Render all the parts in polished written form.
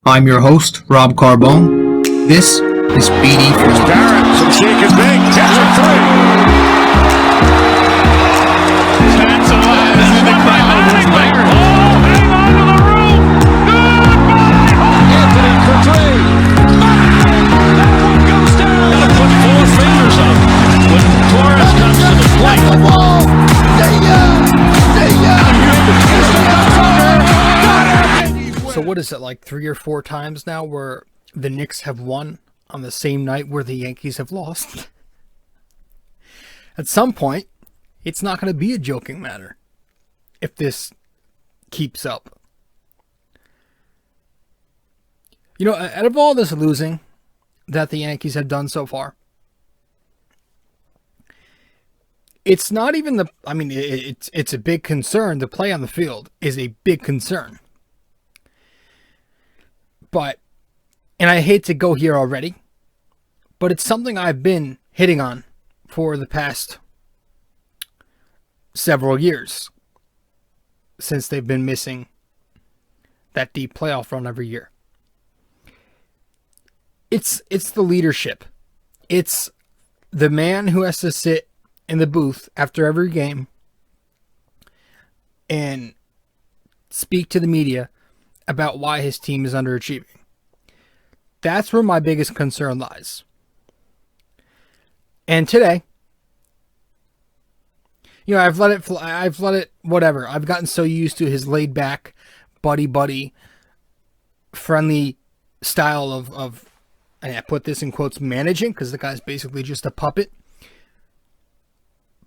I'm your host, Rob Carbone. This is BD4. Barrett, some shake is big. Catch a three. That's alive. This is the crowd. Hang on to the roof. Goodbye. Anthony for three. That one goes down. Got to put four fingers up when Torres comes to the plate. The ball. So what is it, like 3 or 4 times now where the Knicks have won on the same night where the Yankees have lost? At some point, it's not going to be a joking matter if this keeps up. You know, out of all this losing that the Yankees have done so far, it's not even the... I mean, it's a big concern. The play on the field is a big concern. But, and I hate to go here already, but it's something I've been hitting on for the past several years since they've been missing that deep playoff run every year. It's the leadership. It's the man who has to sit in the booth after every game and speak to the media about why his team is underachieving. That's where my biggest concern lies. And today, you know, I've let it, whatever. I've gotten so used to his laid back, buddy, friendly style of, and I put this in quotes, managing, because the guy's basically just a puppet.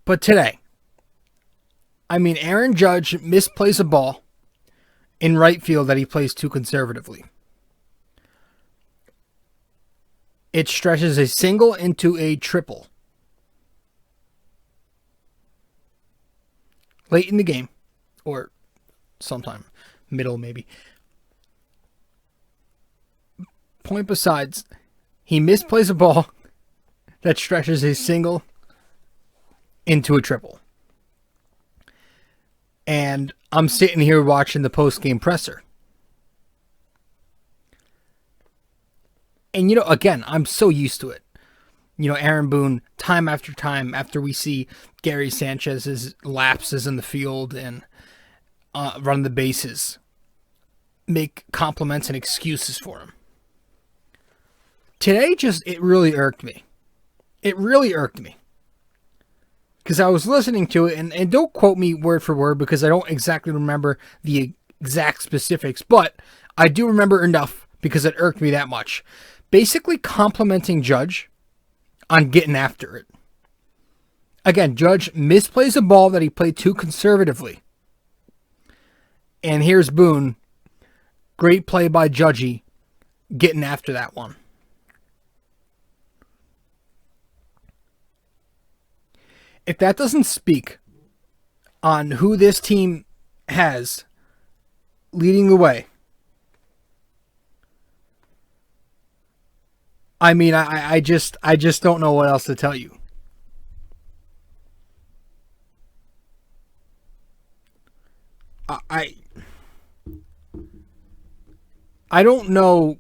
But today, I mean, Aaron Judge misplays a ball in right field that he plays too conservatively. It stretches a single into a triple. Late in the game, or sometime middle maybe. Point besides, he misplays a ball that stretches a single into a triple. And I'm sitting here watching the post-game presser. And, you know, again, I'm so used to it. You know, Aaron Boone, time after time, after we see Gary Sanchez's lapses in the field and run the bases, make compliments and excuses for him. Today, it really irked me. It really irked me. Because I was listening to it, and don't quote me word for word because I don't exactly remember the exact specifics, but I do remember enough because it irked me that much. Basically complimenting Judge on getting after it. Again, Judge misplays a ball that he played too conservatively. And here's Boone. Great play by Judgy getting after that one. If that doesn't speak on who this team has leading the way, I mean, I just don't know what else to tell you. I don't know.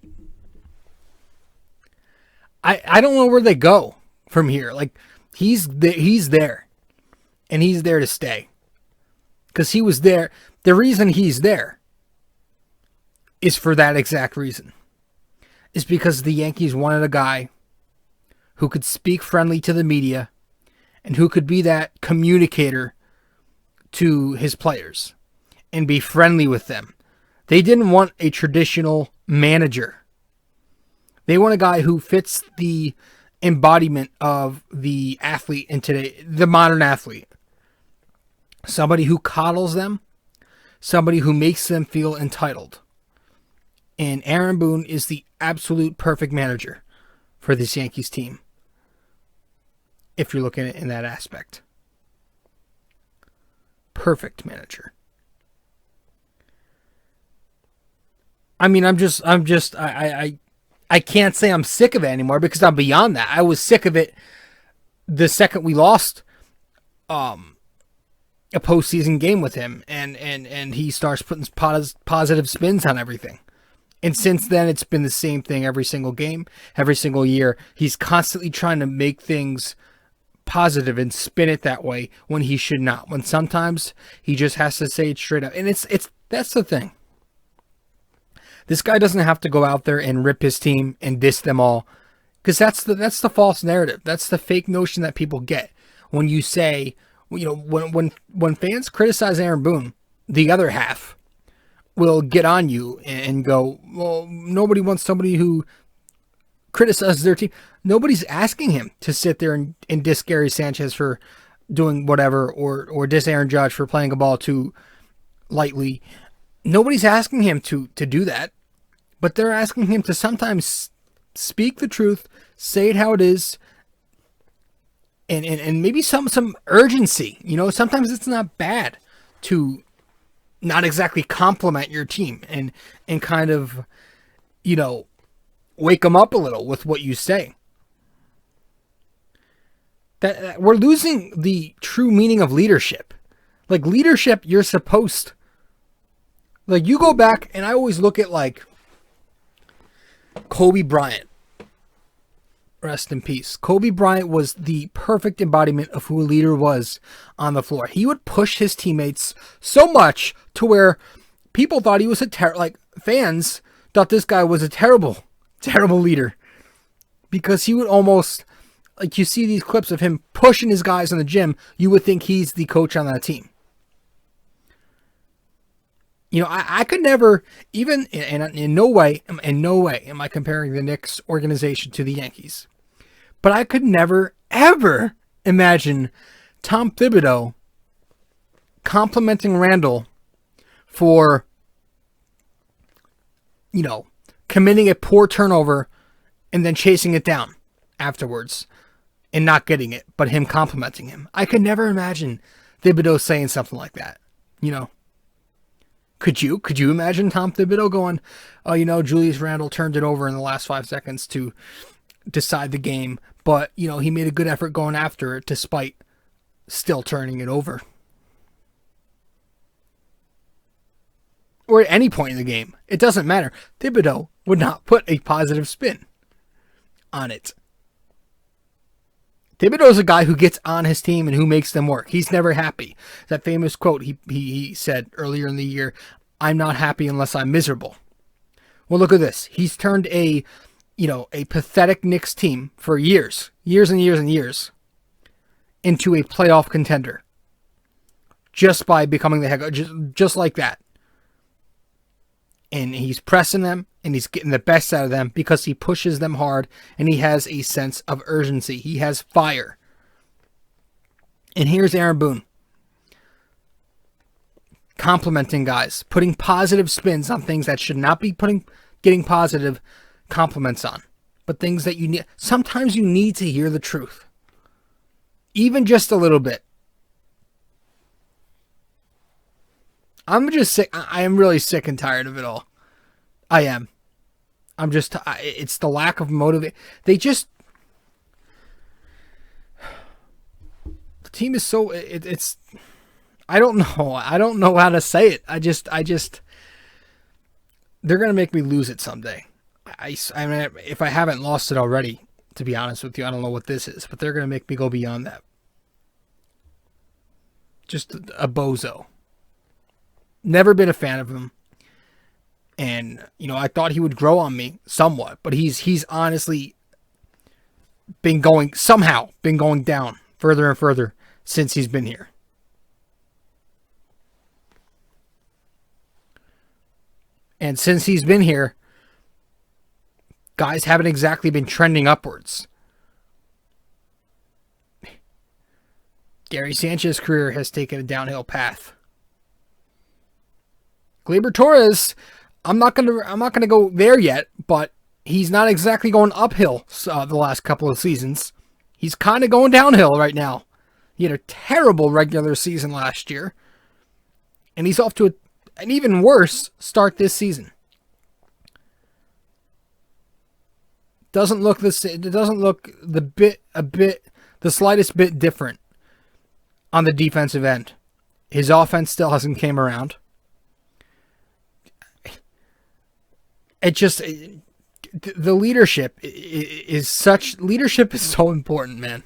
I don't know where they go from here. Like, he's there, and he's there to stay. Because he was there. The reason he's there is for that exact reason. Is because the Yankees wanted a guy who could speak friendly to the media and who could be that communicator to his players and be friendly with them. They didn't want a traditional manager. They want a guy who fits the embodiment of the athlete in today, the modern athlete. Somebody who coddles them, somebody who makes them feel entitled. And Aaron Boone is the absolute perfect manager for this Yankees team, if you're looking at it in that aspect. Perfect manager. I mean, I can't say I'm sick of it anymore because I'm beyond that. I was sick of it the second we lost a postseason game with him, and he starts putting positive spins on everything. And since then, it's been the same thing every single game, every single year. He's constantly trying to make things positive and spin it that way when he should not. When sometimes he just has to say it straight up. And that's the thing. This guy doesn't have to go out there and rip his team and diss them all, because that's the false narrative. That's the fake notion that people get when you say, when fans criticize Aaron Boone, the other half will get on you and go, well, nobody wants somebody who criticizes their team. Nobody's asking him to sit there and diss Gary Sanchez for doing whatever, or diss Aaron Judge for playing a ball too lightly. Nobody's asking him to do that, but they're asking him to sometimes speak the truth, say it how it is, and maybe some urgency. Sometimes it's not bad to not exactly compliment your team and kind of, wake them up a little with what you say. That we're losing the true meaning of leadership. Like, leadership, you're supposed, like, you go back, and I always look at, like, Kobe Bryant. Rest in peace. Kobe Bryant was the perfect embodiment of who a leader was on the floor. He would push his teammates so much to where people thought he was fans thought this guy was a terrible leader, because he would almost, like, you see these clips of him pushing his guys in the gym, you would think he's the coach on that team. I could never, even in no way am I comparing the Knicks organization to the Yankees, but I could never, ever imagine Tom Thibodeau complimenting Randall for, committing a poor turnover and then chasing it down afterwards and not getting it, but him complimenting him. I could never imagine Thibodeau saying something like that, Could you imagine Tom Thibodeau going, oh, Julius Randle turned it over in the last 5 seconds to decide the game, but, he made a good effort going after it despite still turning it over? Or at any point in the game, it doesn't matter. Thibodeau would not put a positive spin on it. Thibodeau's a guy who gets on his team and who makes them work. He's never happy. That famous quote he said earlier in the year, "I'm not happy unless I'm miserable." Well, look at this. He's turned a pathetic Knicks team for years and years and years into a playoff contender just by becoming the head coach, just like that. And he's pressing them, and he's getting the best out of them because he pushes them hard, and he has a sense of urgency. He has fire. And here's Aaron Boone complimenting guys, putting positive spins on things that should not be getting positive compliments on, but things that you need. Sometimes you need to hear the truth, even just a little bit. I'm just sick. I am really sick and tired of it all. I am. It's the lack of motivation. The team is so, it's, I don't know. I don't know how to say it. They're going to make me lose it someday. I mean, if I haven't lost it already, to be honest with you, I don't know what this is, but they're going to make me go beyond that. Just a bozo. Never been a fan of him. And, I thought he would grow on me somewhat, but he's honestly been going down further and further since he's been here. And since he's been here, guys haven't exactly been trending upwards. Gary Sanchez's career has taken a downhill path. Gleyber Torres, I'm not gonna go there yet, but he's not exactly going uphill the last couple of seasons. He's kind of going downhill right now. He had a terrible regular season last year, and he's off to an even worse start this season. Doesn't look the slightest bit different on the defensive end. His offense still hasn't came around. The leadership is so important, man.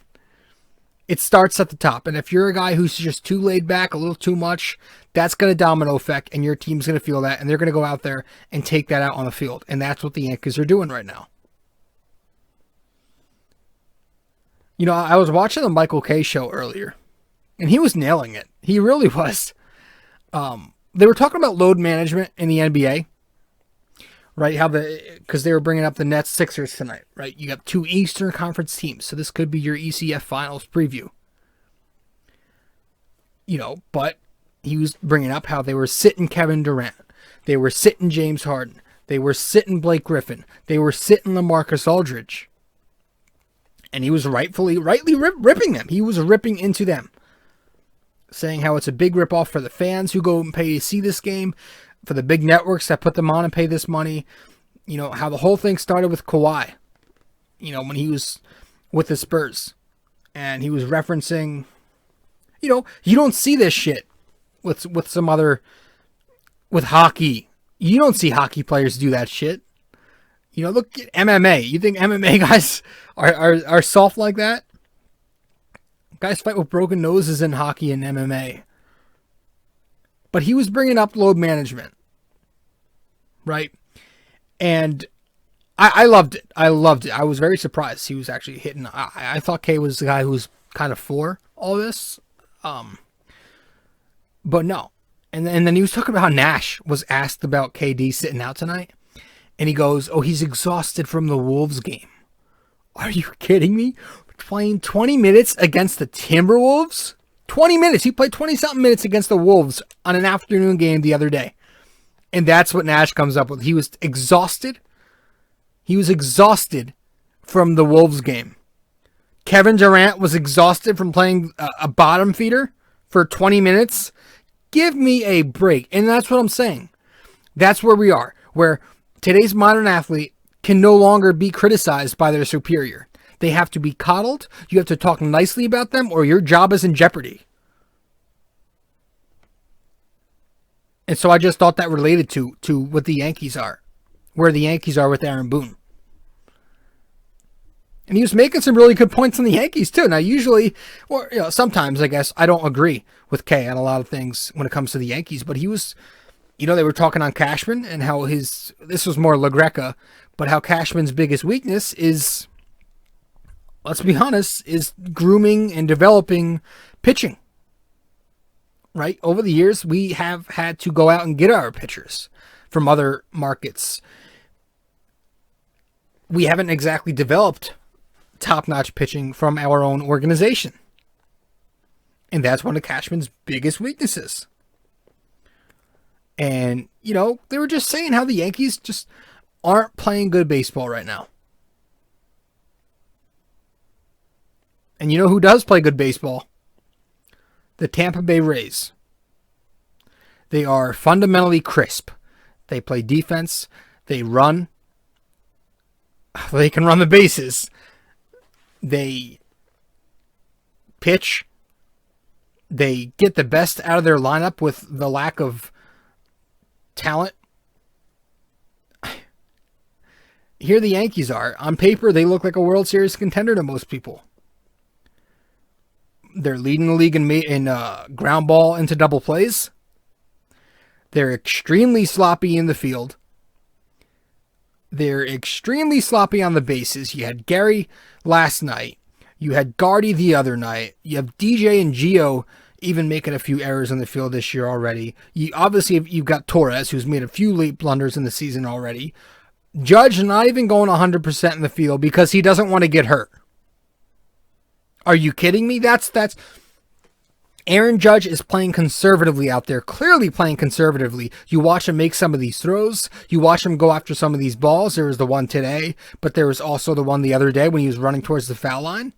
It starts at the top. And if you're a guy who's just too laid back, a little too much, that's going to domino effect, and your team's going to feel that, and they're going to go out there and take that out on the field. And that's what the Yankees are doing right now. You know, I was watching the Michael Kay show earlier, and he was nailing it. He really was. They were talking about load management in the NBA, right? Because they were bringing up the Nets Sixers tonight, right? You have 2 Eastern Conference teams, so this could be your ECF Finals preview. You know, but he was bringing up how they were sitting Kevin Durant, they were sitting James Harden, they were sitting Blake Griffin, they were sitting LaMarcus Aldridge, and he was rightly ripping them. He was ripping into them, saying how it's a big ripoff for the fans who go and pay to see this game, for the big networks that put them on and pay this money. You know, how the whole thing started with Kawhi, you know, when he was with the Spurs. And he was referencing, you know, you don't see this shit with hockey. You don't see hockey players do that shit. You know, look at MMA. You think MMA guys are soft like that? Guys fight with broken noses in hockey and MMA. But he was bringing up load management, right? And I loved it. I was very surprised he was actually hitting. I thought Kay was the guy who was kind of for all this. But no. And then he was talking about how Nash was asked about KD sitting out tonight. And he goes, oh, he's exhausted from the Wolves game. Are you kidding me? Playing 20 minutes against the Timberwolves? 20 minutes. He played 20-something minutes against the Wolves on an afternoon game the other day. And that's what Nash comes up with. He was exhausted. He was exhausted from the Wolves game. Kevin Durant was exhausted from playing a bottom feeder for 20 minutes. Give me a break. And that's what I'm saying. That's where we are. Where today's modern athlete can no longer be criticized by their superior. They have to be coddled. You have to talk nicely about them, or your job is in jeopardy. And so I just thought that related to what the Yankees are, where the Yankees are with Aaron Boone. And he was making some really good points on the Yankees too. Now, usually, or you know, sometimes I guess I don't agree with Kay on a lot of things when it comes to the Yankees, but he was, you know, they were talking on Cashman and how this was more LaGreca, but how Cashman's biggest weakness is, let's be honest, is grooming and developing pitching. Right? Over the years, we have had to go out and get our pitchers from other markets. We haven't exactly developed top-notch pitching from our own organization. And that's one of Cashman's biggest weaknesses. And, you know, they were just saying how the Yankees just aren't playing good baseball right now. And you know who does play good baseball? The Tampa Bay Rays. They are fundamentally crisp. They play defense. They run. They can run the bases. They pitch. They get the best out of their lineup with the lack of talent. Here the Yankees are. On paper, they look like a World Series contender to most people. They're leading the league in ground ball into double plays. They're extremely sloppy in the field. They're extremely sloppy on the bases. You had Gary last night. You had Gardy the other night. You have DJ and Gio even making a few errors in the field this year already. You've got Torres, who's made a few late blunders in the season already. Judge not even going 100% in the field because he doesn't want to get hurt. Are you kidding me? That's Aaron Judge is playing conservatively out there, clearly playing conservatively. You watch him make some of these throws. You watch him go after some of these balls. There was the one today, but there was also the one the other day when he was running towards the foul line.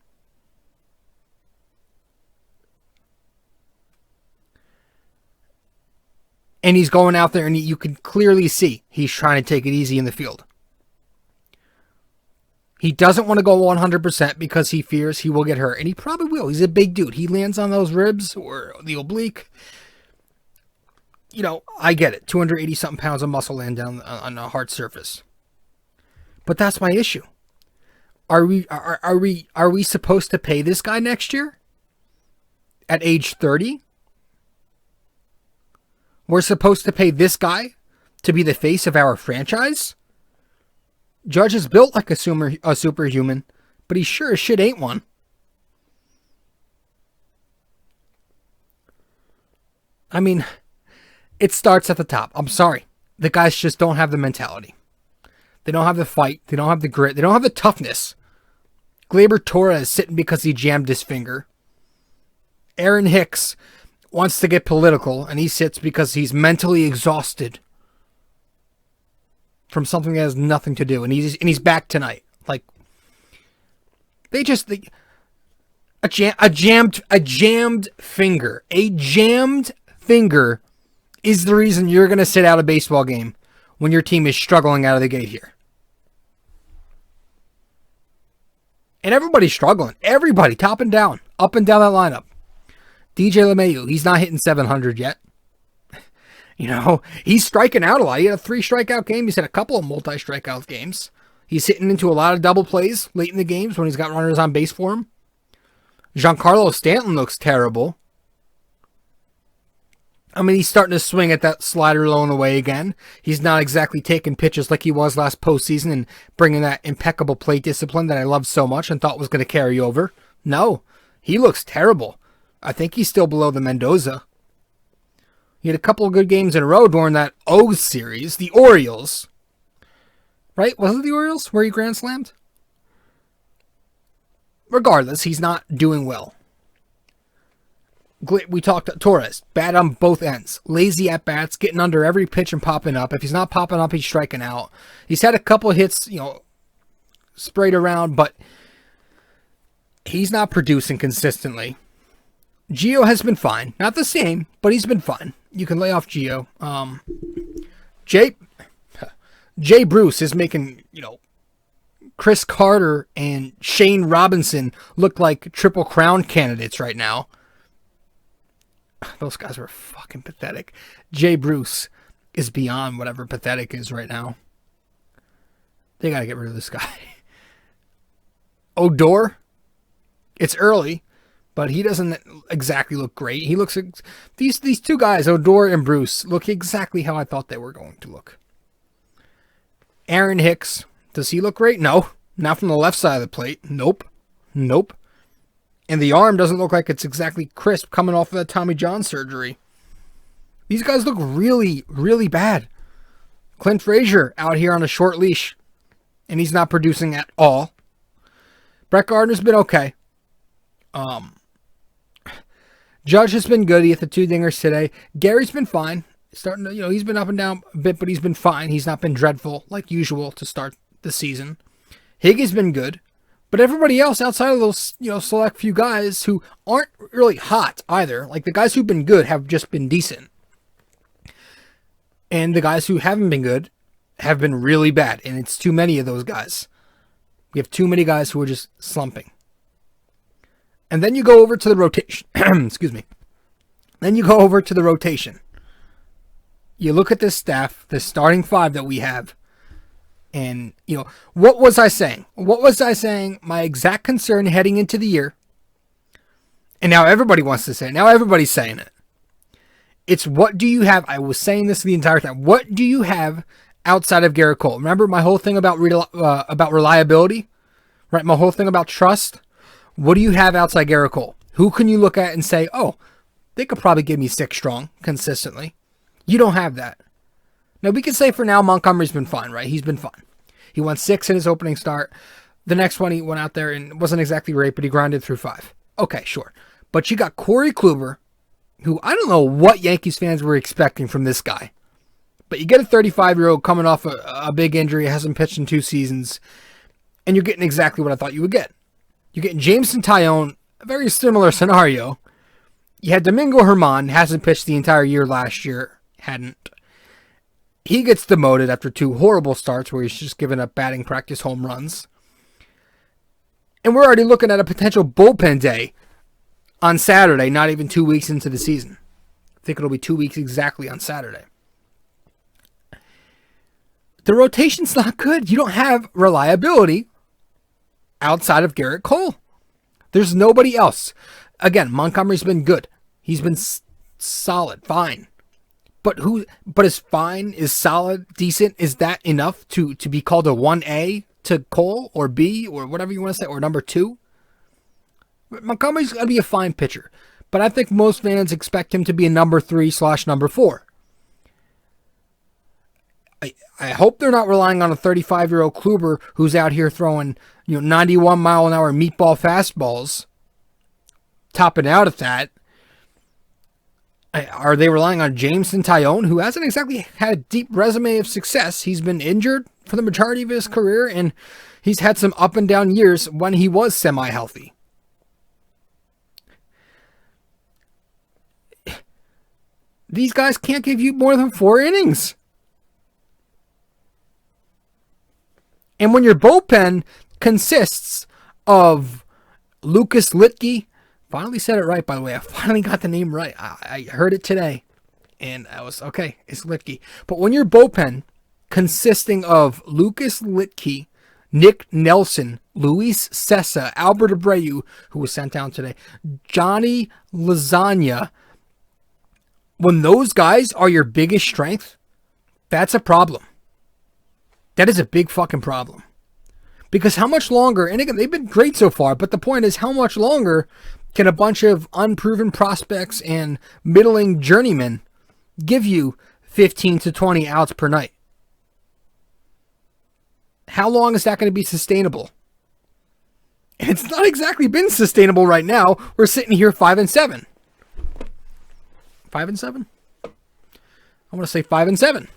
And he's going out there and you can clearly see he's trying to take it easy in the field. He doesn't want to go 100% because he fears he will get hurt. And he probably will. He's a big dude. He lands on those ribs or the oblique. I get it. 280 something pounds of muscle laying down on a hard surface. But that's my issue. Are we supposed to pay this guy next year? At age 30? We're supposed to pay this guy to be the face of our franchise? Judge is built like a superhuman, but he sure as shit ain't one. I mean, it starts at the top. I'm sorry. The guys just don't have the mentality. They don't have the fight. They don't have the grit. They don't have the toughness. Gleyber Torres is sitting because he jammed his finger. Aaron Hicks wants to get political, and he sits because he's mentally exhausted from something that has nothing to do, and he's back tonight. Like, a jammed finger. A jammed finger is the reason you're going to sit out a baseball game when your team is struggling out of the gate here. And everybody's struggling. Everybody, top and down, up and down that lineup. DJ LeMahieu, he's not hitting 700 yet. He's striking out a lot. He had a 3 strikeout game. He's had a couple of multi-strikeout games. He's hitting into a lot of double plays late in the games when he's got runners on base for him. Giancarlo Stanton looks terrible. I mean, he's starting to swing at that slider low and away again. He's not exactly taking pitches like he was last postseason and bringing that impeccable plate discipline that I loved so much and thought was going to carry over. No, he looks terrible. I think he's still below the Mendoza. He had a couple of good games in a row during that O's series, the Orioles. Right? Was it the Orioles where he grand slammed? Regardless, he's not doing well. We talked Torres, bad on both ends. Lazy at bats, getting under every pitch and popping up. If he's not popping up, he's striking out. He's had a couple of hits, sprayed around, but he's not producing consistently. Gio has been fine. Not the same, but he's been fine. You can lay off Gio. Jay Bruce is making, Chris Carter and Shane Robinson look like Triple Crown candidates right now. Those guys were fucking pathetic. Jay Bruce is beyond whatever pathetic is right now. They got to get rid of this guy. Odor, it's early, but he doesn't exactly look great. He looks, these two guys, Odor and Bruce, look exactly how I thought they were going to look. Aaron Hicks, does he look great? No, not from the left side of the plate. Nope. And the arm doesn't look like it's exactly crisp coming off of that Tommy John surgery. These guys look really, really bad. Clint Frazier out here on a short leash, and he's not producing at all. Brett Gardner's been okay. Judge has been good. He hit the 2 dingers today. Gary's been fine. Starting to, he's been up and down a bit, but he's been fine. He's not been dreadful like usual to start the season. Higgy's been good. But everybody else outside of those, select few guys who aren't really hot either, like the guys who've been good have just been decent. And the guys who haven't been good have been really bad. And it's too many of those guys. We have too many guys who are just slumping. And then you go over to the rotation. Excuse me. Then you go over to the rotation. You look at this staff, the starting 5 that we have. And, what was I saying? My exact concern heading into the year. And now everybody wants to say it. Now everybody's saying it. It's what do you have? I was saying this the entire time. What do you have outside of Garrett Cole? Remember my whole thing about reliability? Right? My whole thing about trust? What do you have outside Garrett Cole? Who can you look at and say, oh, they could probably give me 6 strong consistently? You don't have that. Now, we can say for now Montgomery's been fine, right? He's been fine. He won 6 in his opening start. The next one, he went out there and wasn't exactly great, but he grinded through 5. Okay, sure. But you got Corey Kluber, who I don't know what Yankees fans were expecting from this guy. But you get a 35-year-old coming off a big injury, hasn't pitched in 2 seasons, and you're getting exactly what I thought you would get. You're getting Jameson Taillon, a very similar scenario. You had Domingo Germán, hasn't pitched the entire year last year, hadn't. He gets demoted after 2 horrible starts where he's just given up batting practice home runs. And we're already looking at a potential bullpen day on Saturday, not even 2 weeks into the season. think it'll be 2 weeks exactly on Saturday. The rotation's not good. You don't have reliability outside of Garrett Cole. There's nobody else. Again, Montgomery's been good. He's been solid, fine. But is fine, is solid, decent, is that enough to be called a 1A to Cole or B or whatever you want to say, or number 2? Montgomery's going to be a fine pitcher. But I think most fans expect him to be a number 3/number 4. I hope they're not relying on a 35-year-old Kluber who's out here throwing 91-mile-an-hour meatball fastballs, topping out at that. Are they relying on Jameson Taillon, who hasn't exactly had a deep resume of success? He's been injured for the majority of his career, and he's had some up and down years when he was semi-healthy. These guys can't give you more than 4 innings. And when your bullpen consists of Lucas Litke, finally said it right, by the way. I finally got the name right. I heard it today, and I was, okay, it's Litke. But when your bullpen consisting of Lucas Litke, Nick Nelson, Luis Sessa, Albert Abreu, who was sent down today, Johnny Lasagna, when those guys are your biggest strength, that's a problem. That is a big fucking problem. Because how much longer, and again, they've been great so far, but the point is, how much longer can a bunch of unproven prospects and middling journeymen give you 15 to 20 outs per night? How long is that going to be sustainable? And it's not exactly been sustainable right now. We're sitting here 5-7. 5-7? I want to say 5-7.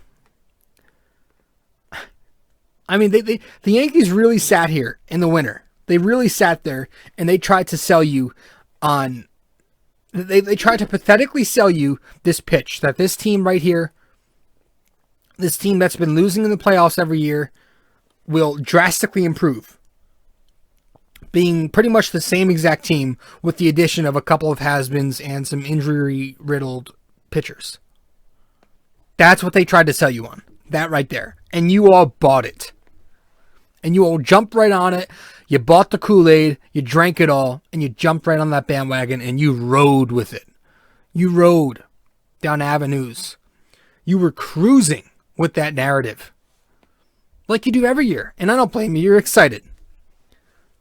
I mean, the Yankees really sat here in the winter. They really sat there and they tried to sell you on... They tried to pathetically sell you this pitch, that this team right here, this team that's been losing in the playoffs every year, will drastically improve. Being pretty much the same exact team with the addition of a couple of has-beens and some injury-riddled pitchers. That's what they tried to sell you on. That right there. And you all bought it. And you all jumped right on it. You bought the Kool-Aid, you drank it all, and you jumped right on that bandwagon and you rode with it. You rode down avenues. You were cruising with that narrative. Like you do every year. And I don't blame you. You're excited.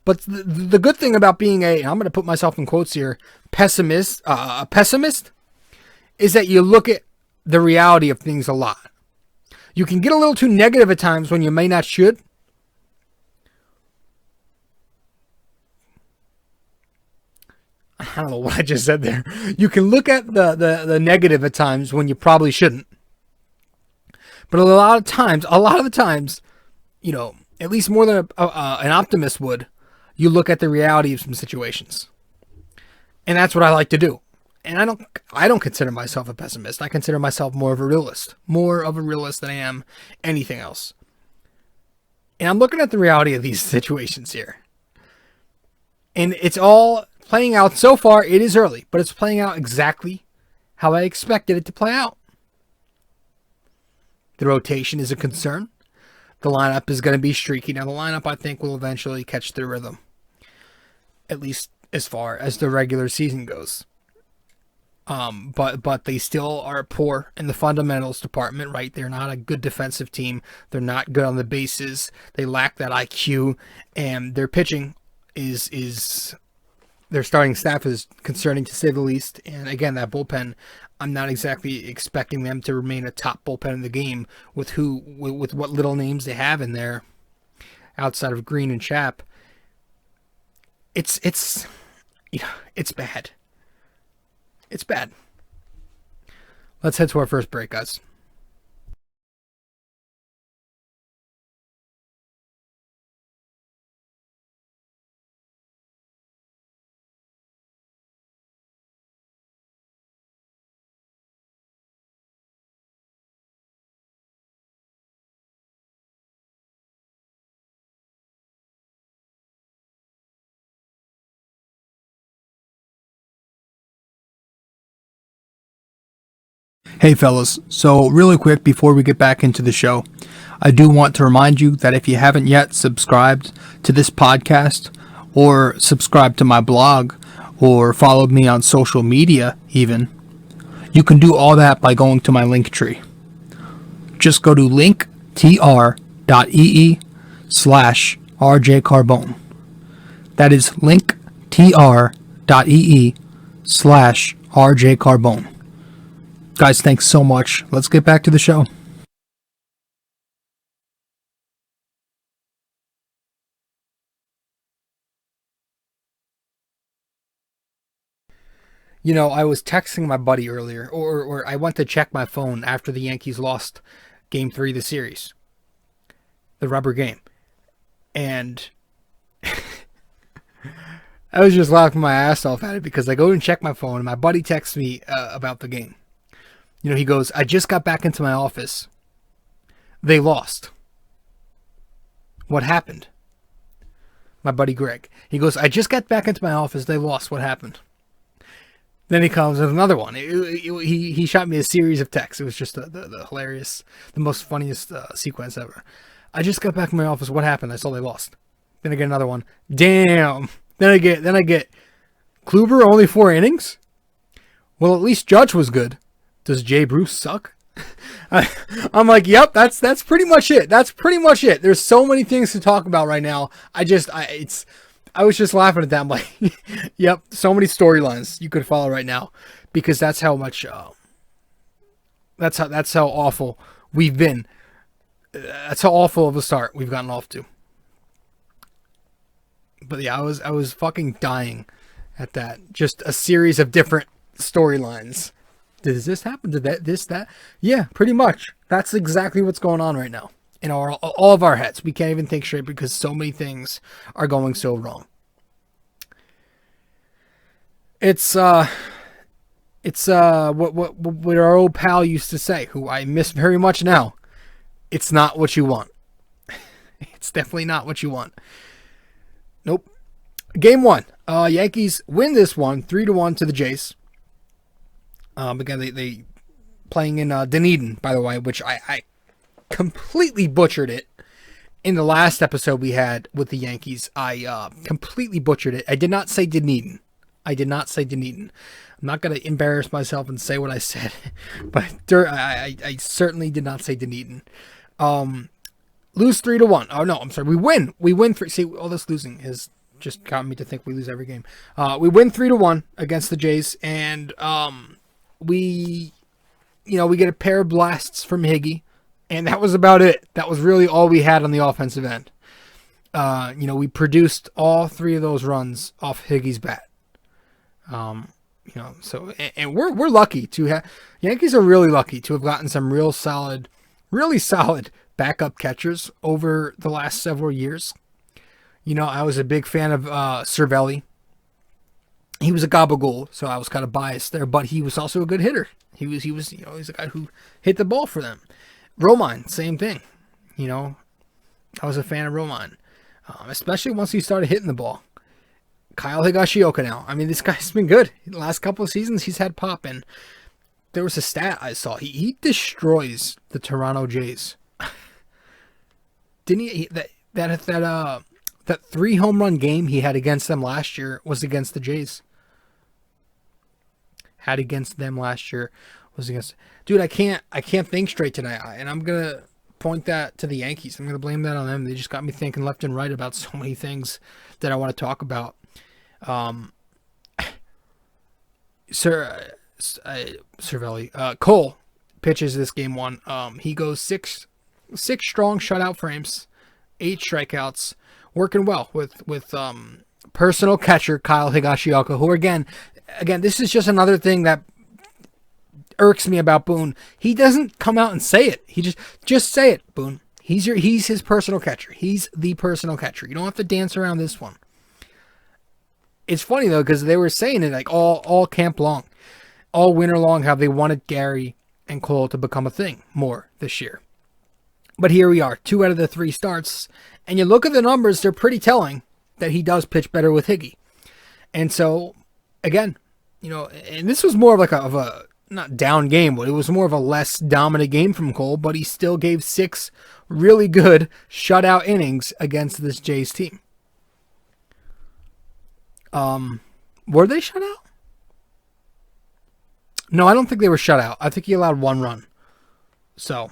But the good thing about being I'm going to put myself in quotes here, a pessimist, is that you look at the reality of things a lot. You can get a little too negative at times when you may not should. I don't know what I just said there. You can look at the negative at times when you probably shouldn't. But a lot of the times, at least more than an optimist would, you look at the reality of some situations. And that's what I like to do. And I don't consider myself a pessimist. I consider myself more of a realist. More of a realist than I am anything else. And I'm looking at the reality of these situations here. And it's all playing out so far. It is early, but it's playing out exactly how I expected it to play out. The rotation is a concern. The lineup is going to be streaky. Now, the lineup, I think, will eventually catch their rhythm. At least as far as the regular season goes. But they still are poor in the fundamentals department, right? They're not a good defensive team. They're not good on the bases. They lack that IQ, and their pitching is their starting staff is concerning to say the least. And again, that bullpen, I'm not exactly expecting them to remain a top bullpen in the game with what little names they have in there outside of Green and Chap. It's bad. It's bad. Let's head to our first break, guys. Hey fellas, so really quick before we get back into the show, I do want to remind you that if you haven't yet subscribed to this podcast, or subscribed to my blog, or followed me on social media even, you can do all that by going to my link tree. Just go to linktr.ee/rjcarbone. That is linktr.ee/rjcarbone. Guys, thanks so much. Let's get back to the show. You know, I was texting my buddy earlier, or I went to check my phone after the Yankees lost Game 3 of the series, the rubber game. And I was just laughing my ass off at it because I go and check my phone and my buddy texts me about the game. You know, he goes, I just got back into my office. They lost. What happened? My buddy Greg. He goes, I just got back into my office. They lost. What happened? Then he comes with another one. He shot me a series of texts. It was just the hilarious, the most funniest sequence ever. I just got back in my office. What happened? I saw they lost. Then I get another one. Damn. Then I get Kluber only 4 innings? Well, at least Judge was good. Does Jay Bruce suck? I'm like, yep, that's pretty much it. That's pretty much it. There's so many things to talk about right now. I was just laughing at that. I'm like, yep, so many storylines you could follow right now, because that's how much, that's how awful we've been. That's how awful of a start we've gotten off to. But yeah, I was fucking dying at that. Just a series of different storylines. Does this happen? Did that? Yeah, pretty much. That's exactly what's going on right now. In all of our heads. We can't even think straight because so many things are going so wrong. It's what our old pal used to say, who I miss very much now. It's not what you want. It's definitely not what you want. Nope. Game 1. Yankees win this one 3-1 to the Jays. Again, they playing in Dunedin, by the way, which I completely butchered it in the last episode we had with the Yankees. I completely butchered it. I did not say Dunedin. I'm not going to embarrass myself and say what I said, but I certainly did not say Dunedin. Lose 3-1. Oh, no, I'm sorry. We win. We win 3. See, all this losing has just gotten me to think we lose every game. We win 3-1 against the Jays, and we get a pair of blasts from Higgy, and that was about it. That was really all we had on the offensive end. We produced all 3 of those runs off Higgy's bat. So we're lucky to have. Yankees are really lucky to have gotten some really solid backup catchers over the last several years. I was a big fan of Cervelli. He was a gabagool, so I was kind of biased there, but he was also a good hitter. He's a guy who hit the ball for them. Romine, same thing. I was a fan of Romine, especially once he started hitting the ball. Kyle Higashioka now. I mean, this guy's been good. The last couple of seasons, he's had pop, and there was a stat I saw. He destroys the Toronto Jays. Didn't he? That 3 home run game he had against them last year was against the Jays. Dude, I can't think straight tonight, and I'm gonna point that to the Yankees. I'm gonna blame that on them. They just got me thinking left and right about so many things that I want to talk about. Cervelli. Cole pitches this game 1. He goes six strong shutout frames, 8 strikeouts, working well with personal catcher Kyle Higashioka, who again, this is just another thing that irks me about Boone. He doesn't come out and say it. He just say it, Boone. He's his personal catcher. He's the personal catcher. You don't have to dance around this one. It's funny though, because they were saying it like all camp long, all winter long, how they wanted Gary and Cole to become a thing more this year. But here we are, 2 out of the 3 starts, and you look at the numbers, they're pretty telling that he does pitch better with Higgy. And so, again, and this was more of like not down game, but it was more of a less dominant game from Cole, but he still gave 6 really good shutout innings against this Jays team. Were they shut out? No, I don't think they were shut out. I think he allowed 1 run. So,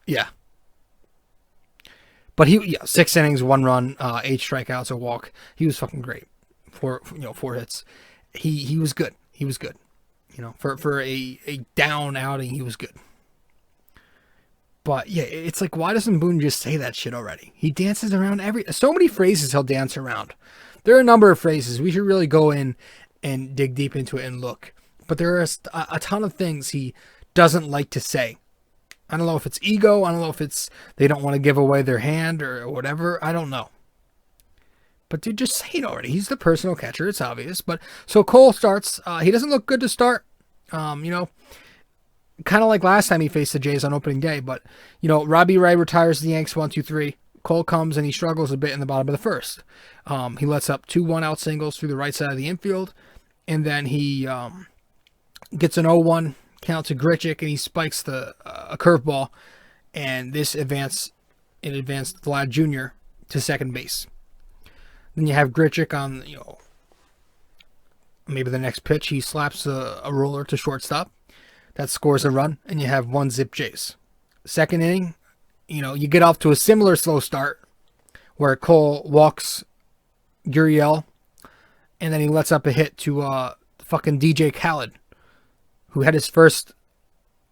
yeah. But 6 innings, 1 run, 8 strikeouts, a walk. He was fucking great. 4 hits. He was good. He was good. For a down outing, he was good. But yeah, it's like, why doesn't Boone just say that shit already? He dances around so many phrases he'll dance around. There are a number of phrases. We should really go in and dig deep into it and look. But there are a ton of things he doesn't like to say. I don't know if it's ego. I don't know if it's they don't want to give away their hand or whatever. I don't know. But dude, just say it already. He's the personal catcher. It's obvious. But so Cole starts. He doesn't look good to start. Kind of like last time he faced the Jays on opening day. But, Robbie Ray retires the Yanks 1-2-3. Cole comes and he struggles a bit in the bottom of the first. He lets up 2 1-out singles through the right side of the infield. And then he gets an 0-1 count to Grichuk, and he spikes a curveball. And this advanced Vlad Jr. to second base. Then you have Grichuk on, maybe the next pitch. He slaps a roller to shortstop. That scores a run, and you have 1-0 Jays. Second inning, you get off to a similar slow start where Cole walks Gurriel, and then he lets up a hit to fucking DJ Khaled, who had his first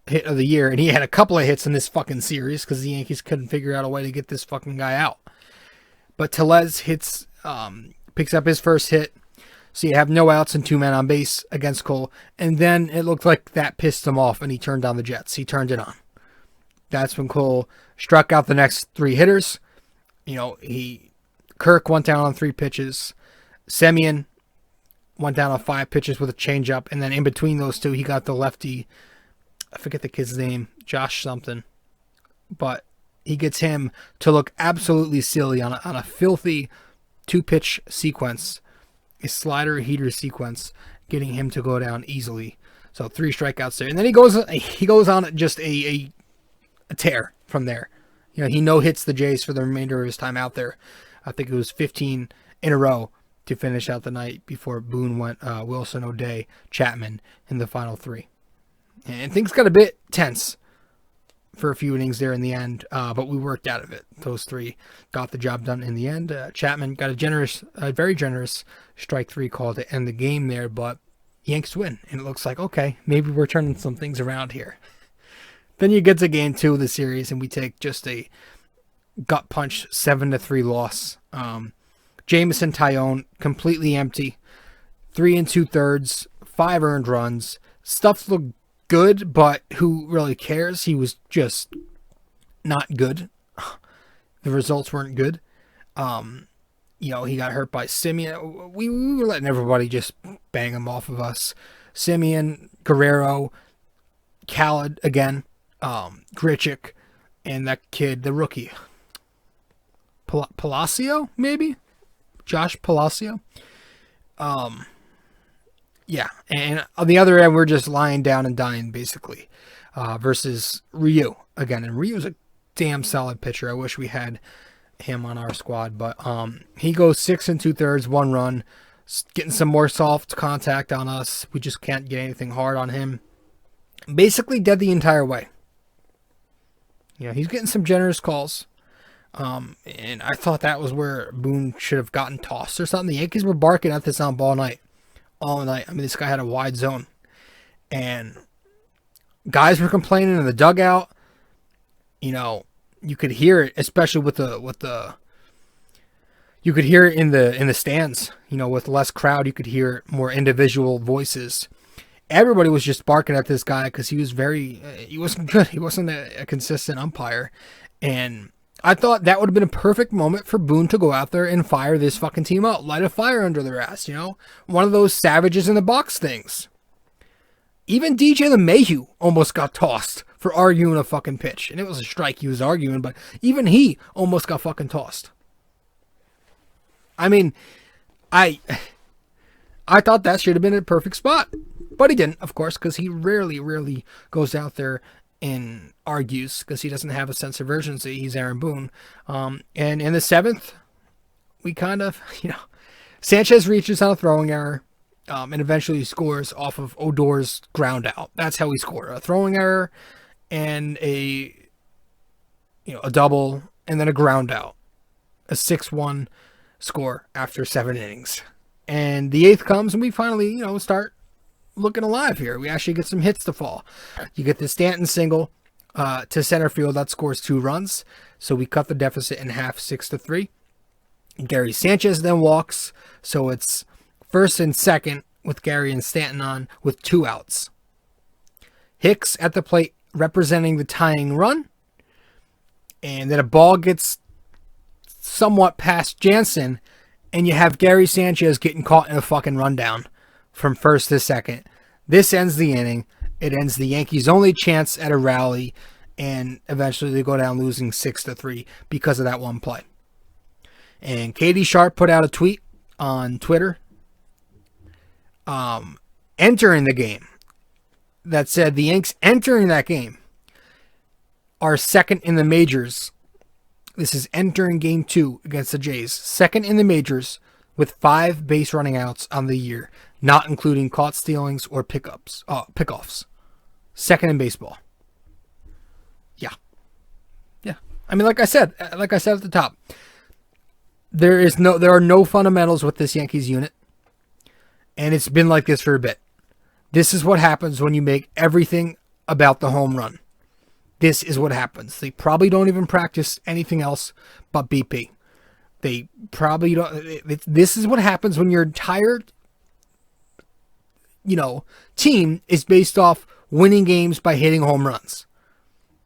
hit of the year, and he had a couple of hits in this fucking series because the Yankees couldn't figure out a way to get this fucking guy out. But Tellez picks up his first hit. So you have no outs and 2 men on base against Cole. And then it looked like that pissed him off and he turned on the Jets. He turned it on. That's when Cole struck out the next 3 hitters. Kirk went down on 3 pitches. Semien went down on 5 pitches with a changeup. And then in between those 2, he got the lefty. I forget the kid's name. Josh something. But he gets him to look absolutely silly on a filthy 2-pitch sequence. A slider heater sequence, getting him to go down easily. So 3 strikeouts there, and then he goes on just a tear from there. He no-hits the Jays for the remainder of his time out there. I think it was 15 in a row to finish out the night before Boone went Wilson, O'Day, Chapman in the final 3. And things got a bit tense for a few innings there in the end, but we worked out of it. Those 3 got the job done in the end. Chapman got a very generous strike 3 call to end the game there, but Yanks win, and it looks like, okay, maybe we're turning some things around here. Then you get to game 2 of the series, and we take just a gut punch 7-3 loss. Jameson Tyone completely empty, 3 2/3, 5 earned runs. Stuff looked good, but who really cares? He was just not good. The results weren't good. He got hurt by Semien. We were letting everybody just bang him off of us. Semien, Guerrero, Khaled again, Grichuk, and that kid, the rookie. Palacio, maybe? Josh Palacio? Yeah, and on the other end, we're just lying down and dying, basically, versus Ryu again. And Ryu's a damn solid pitcher. I wish we had him on our squad, but he goes 6 2/3, 1 run, getting some more soft contact on us. We just can't get anything hard on him. Basically dead the entire way. He's getting some generous calls. And I thought that was where Boone should have gotten tossed or something. The Yankees were barking at this on all night. I mean, this guy had a wide zone. And guys were complaining in the dugout. You could hear it, especially with the you could hear it in the stands. With less crowd, you could hear more individual voices. Everybody was just barking at this guy because he wasn't good. He wasn't a consistent umpire. And I thought that would have been a perfect moment for Boone to go out there and fire this fucking team out. Light a fire under their ass, One of those savages in the box things. Even DJ LeMahieu almost got tossed for arguing a fucking pitch. And it was a strike he was arguing, but even he almost got fucking tossed. I mean, I thought that should have been a perfect spot. But he didn't, of course, because he rarely goes out there and argues because he doesn't have a sense of urgency. He's Aaron Boone. And in the 7th, we kind of, Sanchez reaches on a throwing error and eventually he scores off of Odor's ground out. That's how he scored. A throwing error and a double and then a ground out. A 6-1 score after 7 innings. And the 8th comes and we finally, start looking alive here. We actually get some hits to fall. You get the Stanton single to center field that scores 2 runs. So we cut the deficit in half, 6-3. Gary Sanchez then walks. So it's first and second with Gary and Stanton on with 2 outs. Hicks at the plate representing the tying run. And then a ball gets somewhat past Jansen. And you have Gary Sanchez getting caught in a fucking rundown from first to second. This ends the inning. It ends the Yankees' only chance at a rally. And eventually they go down losing 6-3 because of that one play. And Katie Sharp put out a tweet on Twitter entering the game that said the Yanks entering that game are second in the majors. This is entering game 2 against the Jays. Second in the majors with 5 base running outs on the year, not including caught stealings or pickoffs. Second in baseball. Yeah. I mean, like I said at the top, there are no fundamentals with this Yankees unit, and it's been like this for a bit. This is what happens when you make everything about the home run. This is what happens. They probably don't even practice anything else but BP. They probably don't. This is what happens when your entire, team is based off winning games by hitting home runs.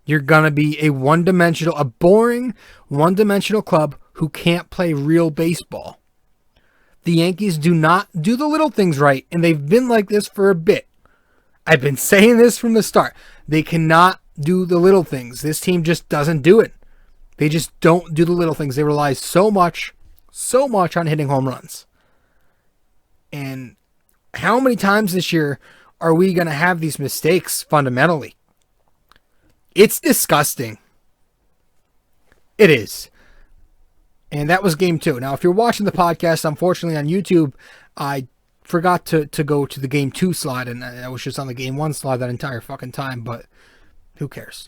You're going to be a boring one-dimensional club who can't play real baseball. The Yankees do not do the little things right, and they've been like this for a bit. I've been saying this from the start. They cannot do the little things. This team just doesn't do it. They just don't do the little things. They rely so much on hitting home runs. And how many times this year are we going to have these mistakes fundamentally? It's disgusting. It is. And that was game 2. Now, if you're watching the podcast, unfortunately on YouTube, I forgot to go to the game 2 slide, and I was just on the game 1 slide that entire fucking time, but who cares?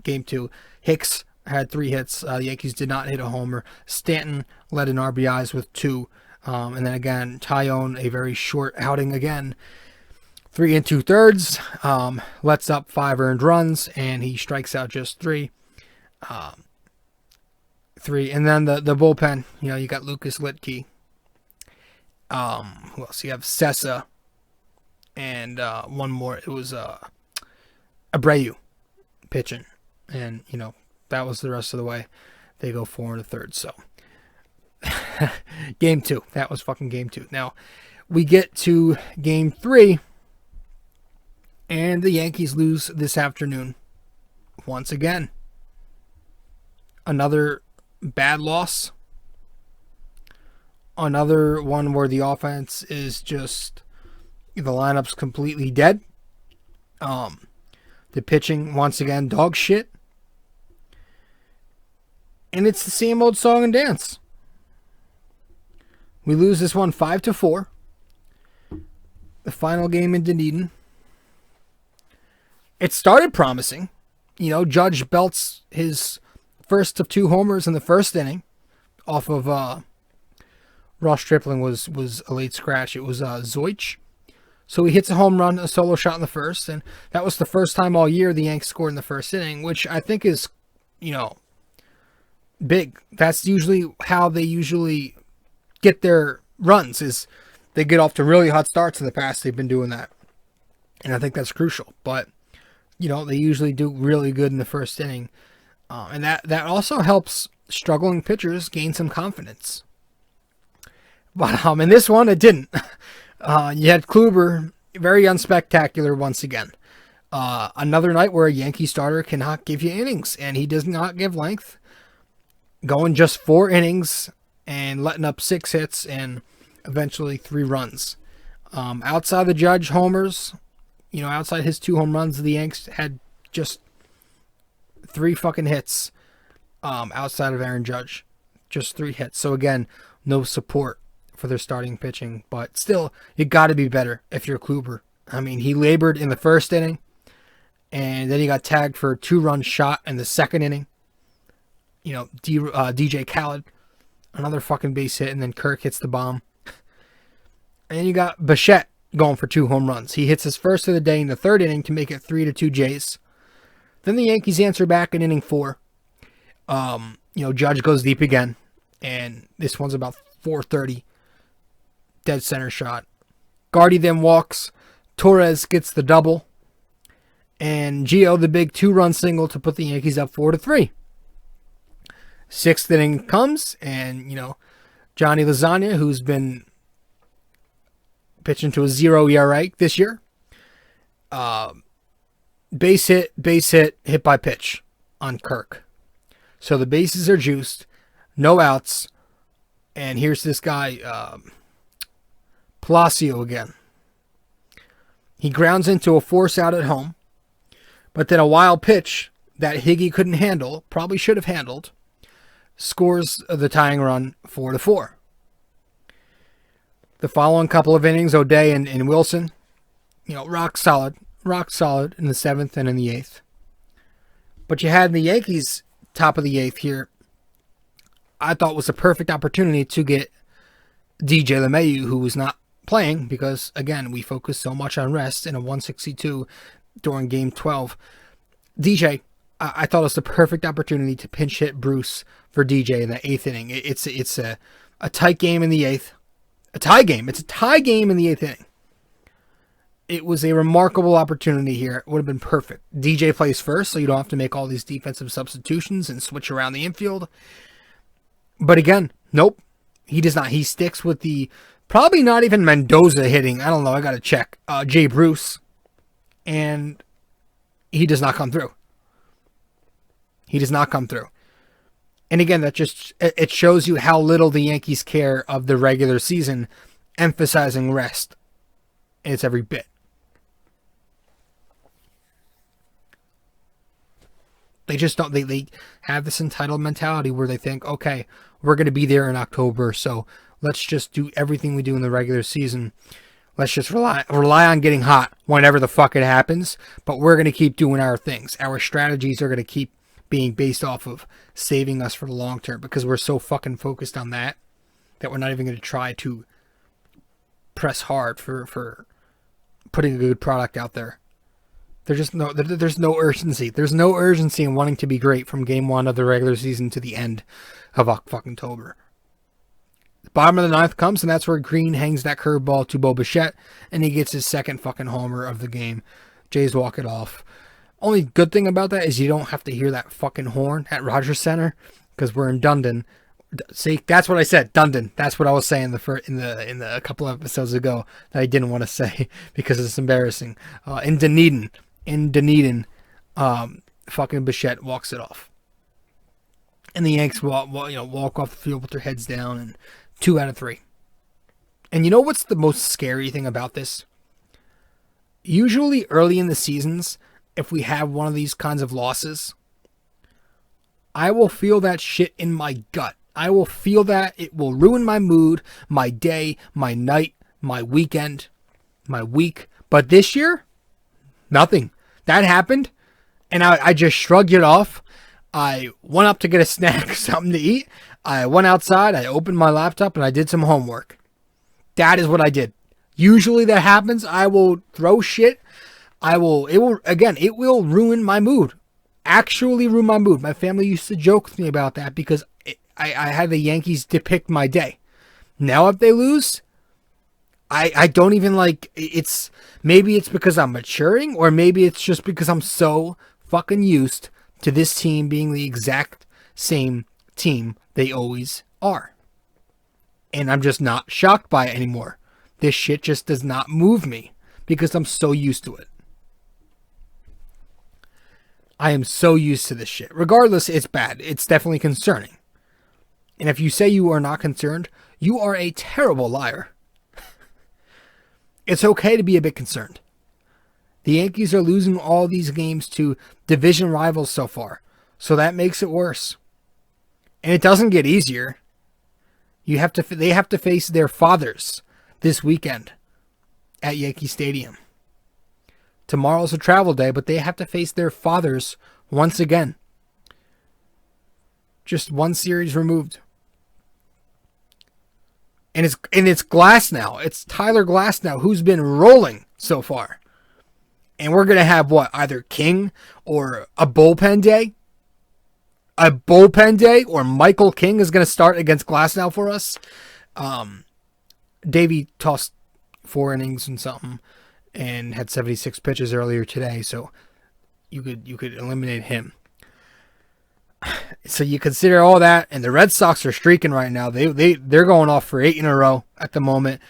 Game 2. Hicks had 3 hits. The Yankees did not hit a homer. Stanton led in RBIs with 2. And then again, Tyone, a very short outing again. 3 2/3. Lets up 5 earned runs, and he strikes out just 3. 3. And then the bullpen, you got Lucas Litke. Who else? You have Sessa. And one more. It was Abreu pitching. And, that was the rest of the way. They go 4 1/3. So, game 2. That was fucking game 2. Now, we get to game 3. And the Yankees lose this afternoon. Once again. Another bad loss. Another one where the offense is just, the lineup's completely dead. The pitching, once again, dog shit. And it's the same old song and dance. We lose this one 5-4. The final game in Dunedin. It started promising. Judge belts his first of 2 homers in the first inning off of Ross Stripling was a late scratch. It was Zoich. So he hits a home run, a solo shot in the first, and that was the first time all year the Yanks scored in the first inning, which I think is, big. That's usually how they usually get their runs, is they get off to really hot starts in the past. They've been doing that. And I think that's crucial. But, they usually do really good in the first inning. And that also helps struggling pitchers gain some confidence. But in this one, it didn't. You had Kluber, very unspectacular once again. Another night where a Yankee starter cannot give you innings, and he does not give length. Going just 4 innings and letting up 6 hits and eventually 3 runs. Outside the Judge homers, outside his 2 home runs, the Yanks had just 3 fucking hits outside of Aaron Judge. Just 3 hits. So again, no support for their starting pitching. But still, you got to be better if you're Kluber. I mean, he labored in the first inning, and then he got tagged for a 2-run shot in the second inning. DJ Khaled, another fucking base hit, and then Kirk hits the bomb. And you got Bichette going for 2 home runs. He hits his first of the day in the third inning to make it 3-2 Jays. Then the Yankees answer back in inning 4. Judge goes deep again, and this one's about 430. Dead center shot. Gardy then walks. Torres gets the double. And Gio, the big 2-run single to put the Yankees up 4-3. 6th inning comes, and, Johnny Lasagna, who's been pitching to a 0 ERA this year. Base hit, hit by pitch on Kirk. So the bases are juiced, no outs, and here's this guy, Palacio again. He grounds into a force out at home, but then a wild pitch that Higgy couldn't handle, probably should have handled, scores the tying run 4-4. The following couple of innings, O'Day and Wilson, rock solid in the 7th and in the 8th. But you had the Yankees top of the 8th here. I thought was a perfect opportunity to get DJ LeMahieu, who was not playing because, again, we focused so much on rest in a 162 during Game 12. DJ, I thought it was the perfect opportunity to pinch hit Bruce for DJ in the 8th inning. It's a tight game in the 8th. A tie game. It's a tie game in the 8th inning. It was a remarkable opportunity here. It would have been perfect. DJ plays first, so you don't have to make all these defensive substitutions and switch around the infield. But again, nope. He does not. He sticks with the probably not even Mendoza hitting. I don't know. I got to check. Jay Bruce. And he does not come through. He does not come through. And again, it shows you how little the Yankees care of the regular season, emphasizing rest. And it's every bit. They just don't, they have this entitled mentality where they think, okay, we're going to be there in October, so let's just do everything we do in the regular season. Let's just rely on getting hot whenever the fuck it happens, but we're going to keep doing our things. Our strategies are going to keep being based off of saving us for the long term because we're so fucking focused on that we're not even going to try to press hard for putting a good product out there. There's no urgency. There's no urgency in wanting to be great from game 1 of the regular season to the end of fucking October. The bottom of the 9th comes, and that's where Green hangs that curveball to Bo Bichette, and he gets his 2nd fucking homer of the game. Jays walk it off. Only good thing about that is you don't have to hear that fucking horn at Rogers Center because we're in Dunedin. See, that's what I said, Dunedin. That's what I was saying in the a couple of episodes ago that I didn't want to say because it's embarrassing. In Dunedin, fucking Bichette walks it off, and the Yanks walk off the field with their heads down and 2 out of 3. And you know what's the most scary thing about this? Usually early in the seasons, if we have one of these kinds of losses, I will feel that shit in my gut. I will feel that it will ruin my mood, my day, my night, my weekend, my week. But this year, nothing. That happened, and I just shrugged it off. I went up to get a snack, something to eat. I went outside, I opened my laptop, and I did some homework. That is what I did. Usually that happens. I will throw shit. It will ruin my mood. Actually ruin my mood. My family used to joke with me about that because I had the Yankees depict my day. Now if they lose, I don't even maybe it's because I'm maturing, or maybe it's just because I'm so fucking used to this team being the exact same team they always are. And I'm just not shocked by it anymore. This shit just does not move me because I'm so used to it. I am so used to this shit. Regardless, it's bad. It's definitely concerning. And if you say you are not concerned, You are a terrible liar. It's okay to be a bit concerned. The Yankees are losing all these games to division rivals so far, so that makes it worse. And it doesn't get easier. They have to face their fathers this weekend at Yankee Stadium. Tomorrow's a travel day, but they have to face their fathers once again. Just one series removed. And it's Glass now. It's Tyler Glass now who's been rolling so far. And we're going to have what? Either King or a bullpen day? A bullpen day? Or Michael King is going to start against Glass now for us? Davey tossed 4 innings and something and had 76 pitches earlier today, so you could eliminate him. So you consider all that, and the Red Sox are streaking right now. They're going off for 8 in a row at the moment.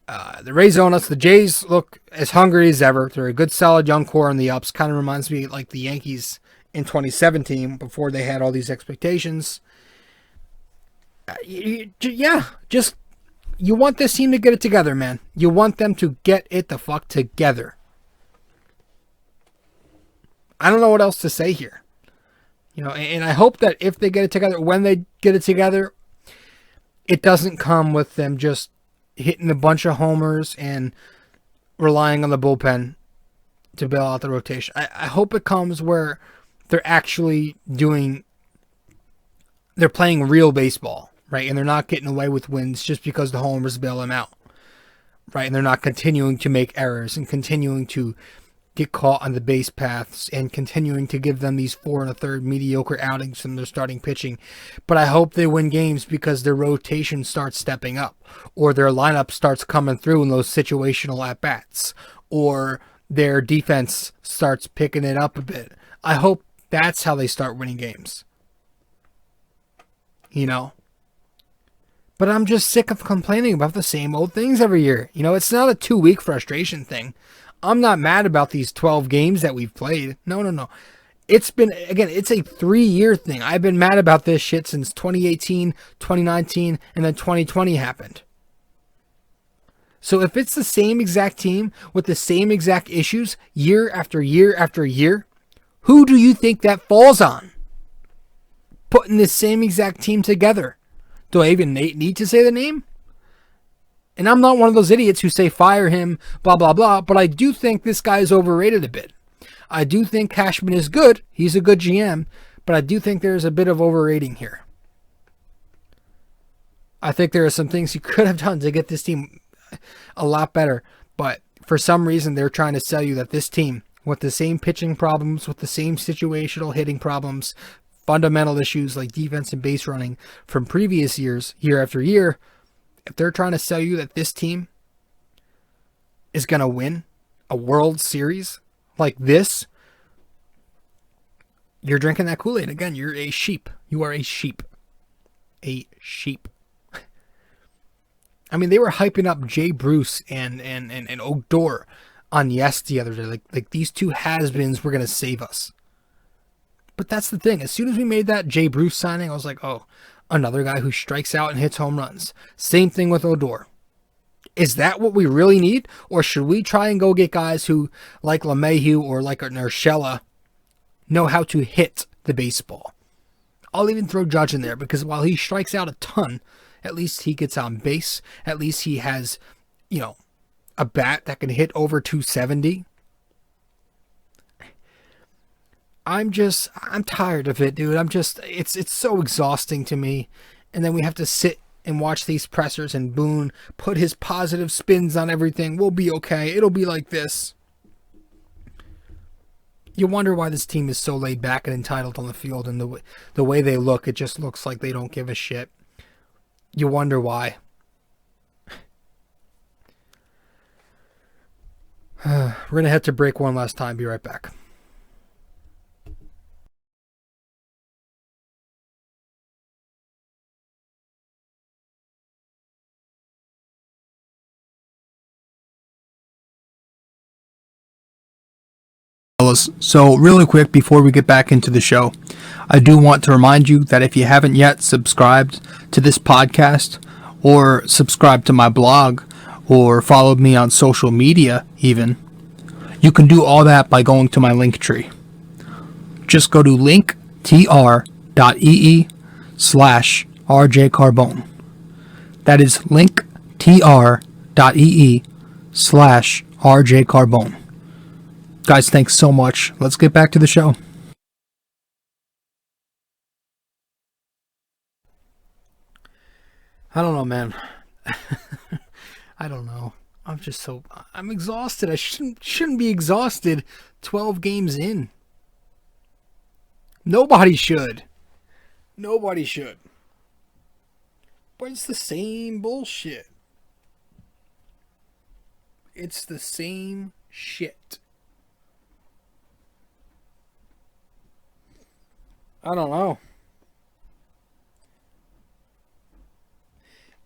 The Rays own us. The Jays look as hungry as ever. They're a good, solid young core on the ups. Kind of reminds me like the Yankees in 2017 before they had all these expectations. You want this team to get it together, man. You want them to get it the fuck together. I don't know what else to say here. And I hope that if they get it together, when they get it together, it doesn't come with them just hitting a bunch of homers and relying on the bullpen to bail out the rotation. I hope it comes where they're actually they're playing real baseball, right? And they're not getting away with wins just because the homers bail them out, right? And they're not continuing to make errors and continuing to get caught on the base paths and continuing to give them these 4 1/3 mediocre outings from their starting pitching. But I hope they win games because their rotation starts stepping up, or their lineup starts coming through in those situational at-bats, or their defense starts picking it up a bit. I hope that's how they start winning games. But I'm just sick of complaining about the same old things every year. It's not a 2-week frustration thing. I'm not mad about these 12 games that we've played. No. It's a 3-year thing. I've been mad about this shit since 2018, 2019, and then 2020 happened. So if it's the same exact team with the same exact issues year after year after year, who do you think that falls on? Putting this same exact team together. Do I even need to say the name? And I'm not one of those idiots who say fire him, blah, blah, blah, but I do think this guy is overrated a bit. I do think Cashman is good. He's a good GM, but I do think there's a bit of overrating here. I think there are some things he could have done to get this team a lot better, but for some reason they're trying to sell you that this team, with the same pitching problems, with the same situational hitting problems, fundamental issues like defense and base running from previous years, year after year, if they're trying to sell you that this team is going to win a World Series like this, you're drinking that Kool-Aid. Again, you're a sheep. You are a sheep. A sheep. I mean, they were hyping up Jay Bruce and Odor on Yes the other day. Like these two has-beens were going to save us. But that's the thing. As soon as we made that Jay Bruce signing, I was like, oh, another guy who strikes out and hits home runs. Same thing with Odor. Is that what we really need? Or should we try and go get guys who, like LeMahieu or like Urshela, know how to hit the baseball? I'll even throw Judge in there because while he strikes out a ton, at least he gets on base. At least he has, a bat that can hit over 270. I'm tired of it, dude. It's so exhausting to me. And then we have to sit and watch these pressers and Boone put his positive spins on everything. We'll be okay. It'll be like this. You wonder why this team is so laid back and entitled on the field, and the way they look, it just looks like they don't give a shit. You wonder why. We're going to have to break one last time. Be right back. So really quick before we get back into the show, I do want to remind you that if you haven't yet subscribed to this podcast or subscribe to my blog, or follow me on social media even, you can do all that by going to my link tree. Just go to linktr.ee/rjcarbone. That is linktr.ee/rjcarbone. Guys, thanks so much. Let's get back to the show. I don't know, man. I don't know. I'm exhausted. I shouldn't be exhausted 12 games in. Nobody should. Nobody should. But it's the same bullshit. It's the same shit. I don't know.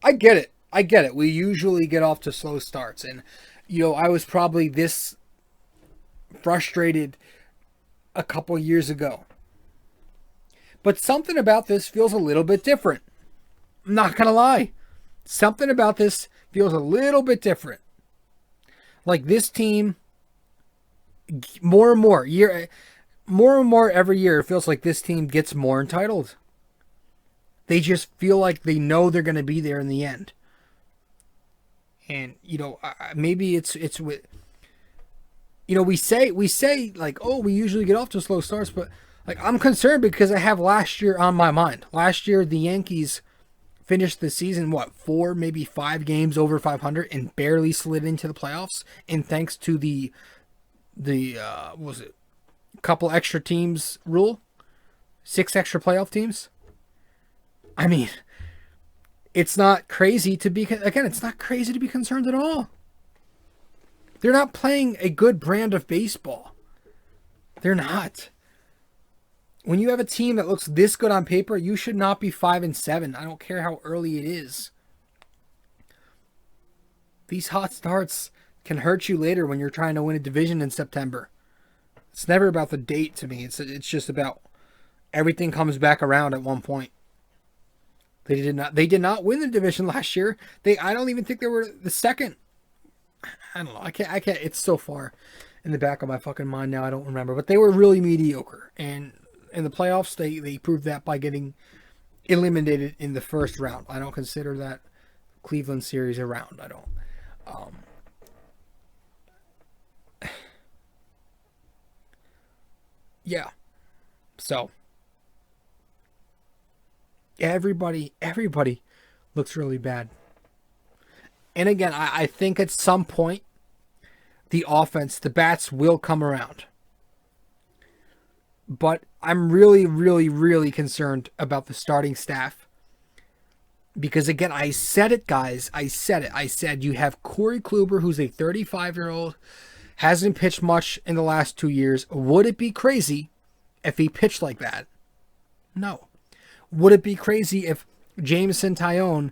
I get it. We usually get off to slow starts. And, I was probably this frustrated a couple years ago. But something about this feels a little bit different. I'm not going to lie. Something about this feels a little bit different. Like this team, more and more every year, it feels like this team gets more entitled. They just feel like they know they're going to be there in the end. And, maybe it's with, we say like, oh, we usually get off to slow starts, but like, I'm concerned because I have last year on my mind. Last year, the Yankees finished the season, 4, maybe 5 games over 500 and barely slid into the playoffs. And thanks to the couple extra teams rule, 6 extra playoff teams. I mean, it's not crazy to be, it's not crazy to be concerned at all. They're not playing a good brand of baseball. They're not. When you have a team that looks this good on paper, you should not be 5-7. I don't care how early it is. These hot starts can hurt you later when you're trying to win a division in September. It's never about the date to me. It's just about everything comes back around at one point. They did not win the division last year. I don't even think they were the second. I don't know. I can't. It's so far in the back of my fucking mind now. I don't remember. But they were really mediocre. And in the playoffs, they proved that by getting eliminated in the first round. I don't consider that Cleveland series a round. I don't. Yeah. So everybody looks really bad. And again, I think at some point the bats will come around. But I'm really, really, really concerned about the starting staff. Because again, I said it, guys. I said you have Corey Kluber, who's a 35-year-old, hasn't pitched much in the last 2 years. Would it be crazy if he pitched like that? No. Would it be crazy if Jameson Taillon,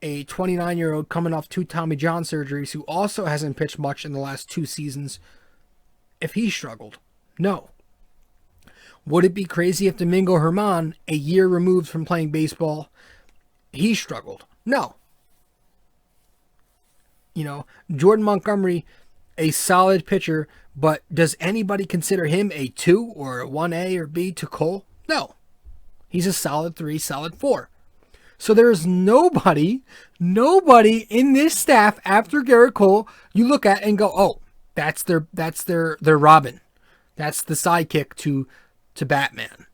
a 29-year-old coming off 2 Tommy John surgeries, who also hasn't pitched much in the last 2 seasons, if he struggled? No. Would it be crazy if Domingo Germán, a year removed from playing baseball, he struggled? No. Jordan Montgomery, a solid pitcher, but does anybody consider him a 2 or a 1A or B to Cole? No. He's a solid 3, solid 4. So there's nobody in this staff after Garrett Cole you look at and go, oh, that's their Robin. That's the sidekick to Batman.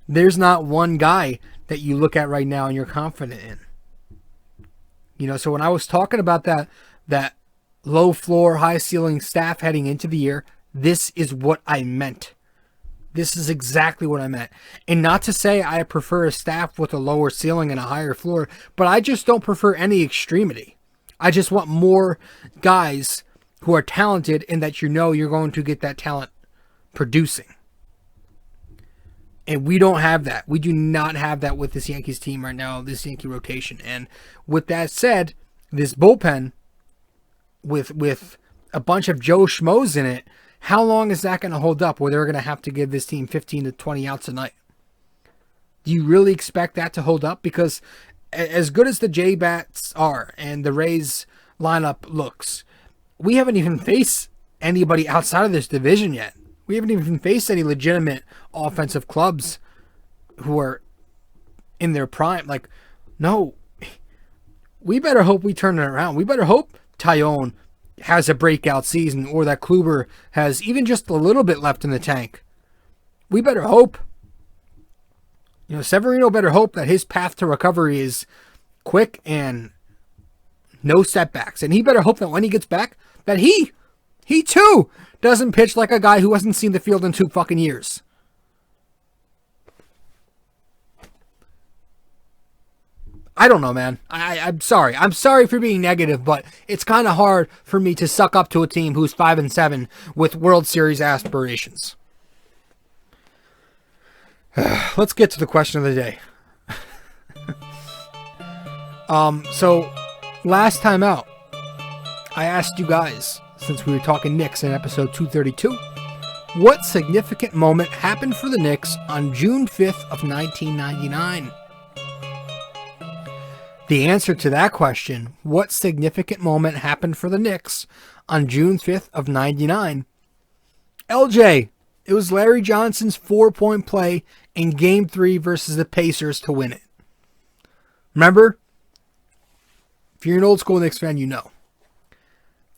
There's not one guy that you look at right now and you're confident in. So when I was talking about that low floor, high ceiling staff heading into the year, this is what I meant. This is exactly what I meant. And not to say I prefer a staff with a lower ceiling and a higher floor, but I just don't prefer any extremity. I just want more guys who are talented and that you're going to get that talent producing. And we don't have that. We do not have that with this Yankees team right now, this Yankee rotation. And with that said, this bullpen with a bunch of Joe Schmoes in it, how long is that going to hold up where they're going to have to give this team 15 to 20 outs a night? Do you really expect that to hold up? Because as good as the J-Bats are and the Rays lineup looks, we haven't even faced anybody outside of this division yet. We haven't even faced any legitimate offensive clubs who are in their prime. Like, no, we better hope we turn it around. We better hope Tyone has a breakout season, or that Kluber has even just a little bit left in the tank. We better hope. Severino better hope that his path to recovery is quick and no setbacks. And he better hope that when he gets back, that he too doesn't pitch like a guy who hasn't seen the field in 2 fucking years. I don't know, man. I'm sorry. I'm sorry for being negative, but it's kind of hard for me to suck up to a team who's 5-7 with World Series aspirations. Let's get to the question of the day. So last time out, I asked you guys, since we were talking Knicks in episode 232, what significant moment happened for the Knicks on June 5th of 1999? The answer to that question, what significant moment happened for the Knicks on June 5th of 99? LJ, it was Larry Johnson's 4-point play in Game 3 versus the Pacers to win it. Remember? If you're an old school Knicks fan, you know.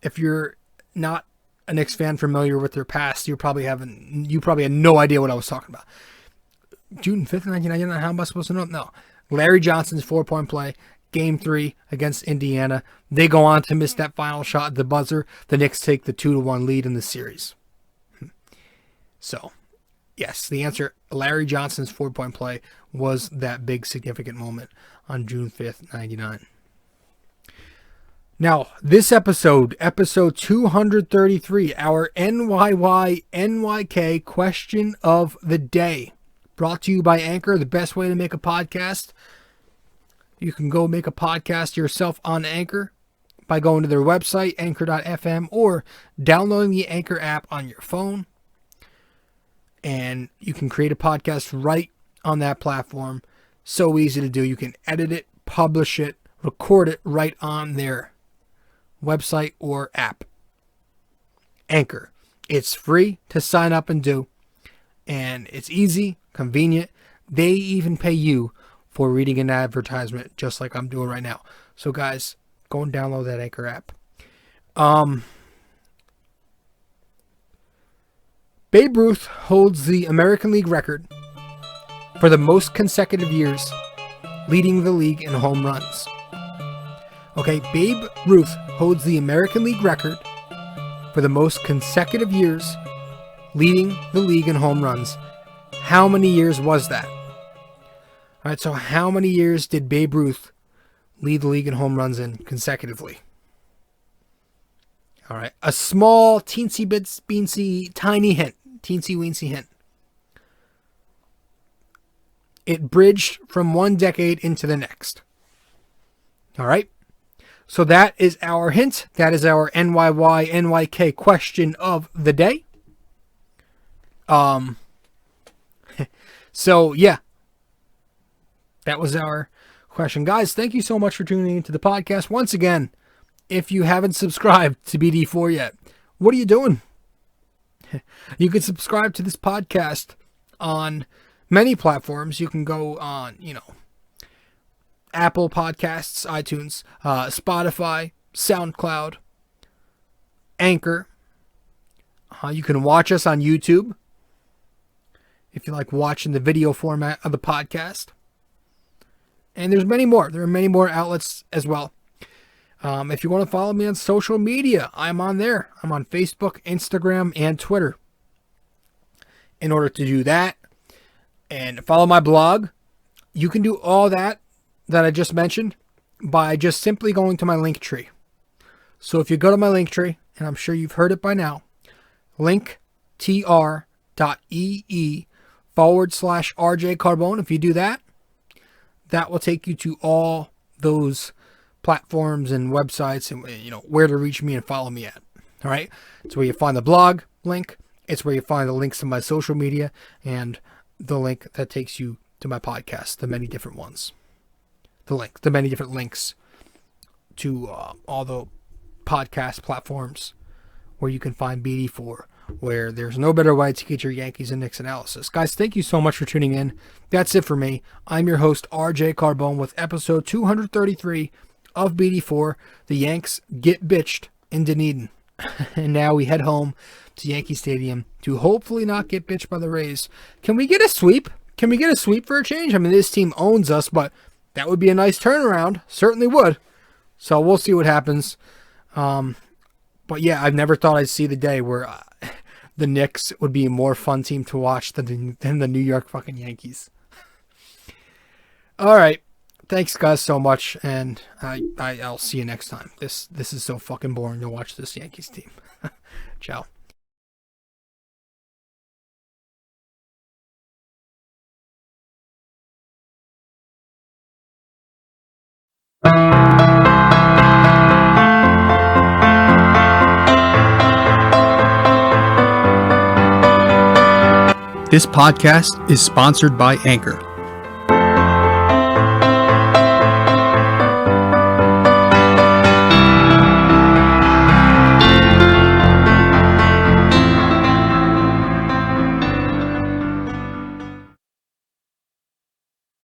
If you're not a Knicks fan familiar with their past, you probably had no idea what I was talking about. June 5th, 1999, how am I supposed to know? No. Larry Johnson's 4-point play, Game 3 against Indiana. They go on to miss that final shot at the buzzer. The Knicks take the 2-1 lead in the series. So, yes, the answer, Larry Johnson's 4-point play, was that big significant moment on June 5th, 99. Now, this episode 233, our NYK question of the day, brought to you by Anchor, the best way to make a podcast. You can go make a podcast yourself on Anchor by going to their website, anchor.fm, or downloading the Anchor app on your phone. And you can create a podcast right on that platform. So easy to do. You can edit it, publish it, record it right on their website or app. Anchor. It's free to sign up and do. And it's easy, convenient. They even pay you for reading an advertisement, just like I'm doing right now. So guys, go and download that Anchor app. Babe Ruth holds the American League record for the most consecutive years leading the league in home runs. Okay, Babe Ruth holds the American League record for the most consecutive years leading the league in home runs. How many years was that? All right, so how many years did Babe Ruth lead the league in home runs in consecutively? All right, a small, teensy bits, beansy, tiny hint. Teensy weensy hint. It bridged from one decade into the next. All right. So that is our hint. That is our NYK question of the day. So yeah. That was our question. Guys, thank you so much for tuning into the podcast. Once again, if you haven't subscribed to BD4 yet, what are you doing? You can subscribe to this podcast on many platforms. You can go on, Apple Podcasts, iTunes, Spotify, SoundCloud, Anchor. You can watch us on YouTube if you like watching the video format of the podcast. And there's many more. There are many more outlets as well. If you want to follow me on social media, I'm on there. I'm on Facebook, Instagram, and Twitter. In order to do that and follow my blog, you can do all that I just mentioned by just simply going to my link tree. So if you go to my link tree, and I'm sure you've heard it by now, linktr.ee/RJ Carbone. If you do that, that will take you to all those platforms and websites and where to reach me and follow me at. All right, it's where you find the blog link. It's where you find the links to my social media and the link that takes you to my podcast, the many different ones. the many different links to all the podcast platforms where you can find BD4, where there's no better way to get your Yankees and Knicks analysis. Guys, thank you so much for tuning in. That's it for me. I'm your host, RJ Carbone, with episode 233 of BD4. The Yanks get bitched in Dunedin. And now we head home to Yankee Stadium to hopefully not get bitched by the Rays. Can we get a sweep? Can we get a sweep for a change? I mean, this team owns us, but that would be a nice turnaround. Certainly would. So we'll see what happens. But yeah, I've never thought I'd see the day where the Knicks would be a more fun team to watch than the New York fucking Yankees. All right. Thanks, guys, so much, and I'll see you next time. This is so fucking boring to watch this Yankees team. Ciao. This podcast is sponsored by Anchor.